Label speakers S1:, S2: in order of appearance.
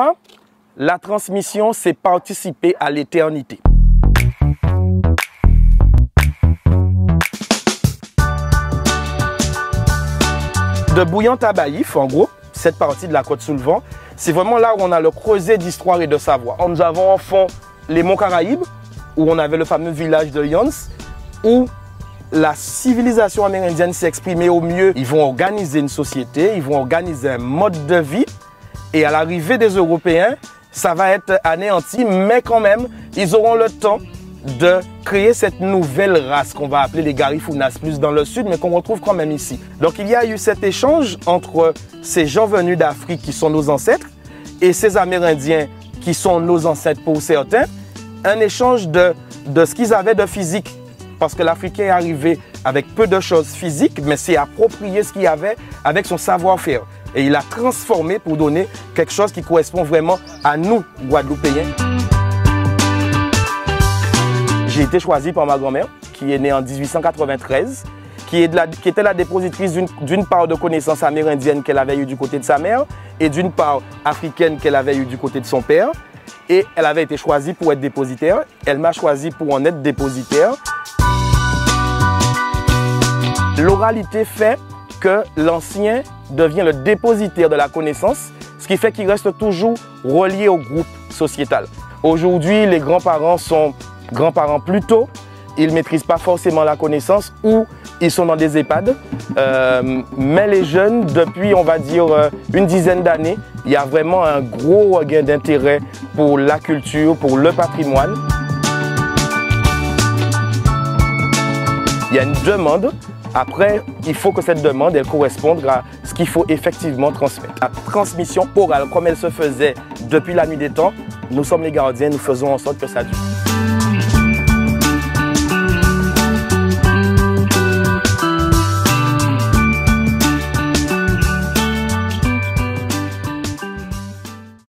S1: moi, la transmission, c'est participer à l'éternité. De Bouillante à Baïf, en gros, cette partie de la Côte-sous-le-Vent, c'est vraiment là où on a le creuset d'histoire et de savoir. Nous avons en fond les Monts Caraïbes, où on avait le fameux village de Yons, où la civilisation amérindienne s'est exprimée au mieux. Ils vont organiser une société, ils vont organiser un mode de vie, et à l'arrivée des Européens, ça va être anéanti, mais quand même, ils auront le temps de créer cette nouvelle race qu'on va appeler les Garifounas, plus dans le sud, mais qu'on retrouve quand même ici. Donc il y a eu cet échange entre ces gens venus d'Afrique qui sont nos ancêtres et ces Amérindiens qui sont nos ancêtres pour certains, un échange de ce qu'ils avaient de physique. Parce que l'Africain est arrivé avec peu de choses physiques, mais c'est approprié ce qu'il avait avec son savoir-faire. Et il a transformé pour donner quelque chose qui correspond vraiment à nous, Guadeloupéens. J'ai été choisi par ma grand-mère, qui est née en 1893, qui était la dépositrice d'une part de connaissances amérindiennes qu'elle avait eues du côté de sa mère et d'une part africaine qu'elle avait eue du côté de son père. Et elle avait été choisie pour être dépositaire. Elle m'a choisi pour en être dépositaire. L'oralité fait que l'ancien devient le dépositaire de la connaissance, ce qui fait qu'il reste toujours relié au groupe sociétal. Aujourd'hui, les grands-parents sont grands-parents plus tôt, ils ne maîtrisent pas forcément la connaissance ou ils sont dans des EHPAD. Mais les jeunes, depuis on va dire une dizaine d'années, il y a vraiment un gros regain d'intérêt pour la culture, pour le patrimoine. Il y a une demande. Après, il faut que cette demande elle corresponde à ce qu'il faut effectivement transmettre. La transmission orale, comme elle se faisait depuis la nuit des temps, nous sommes les gardiens, nous faisons en sorte que ça dure.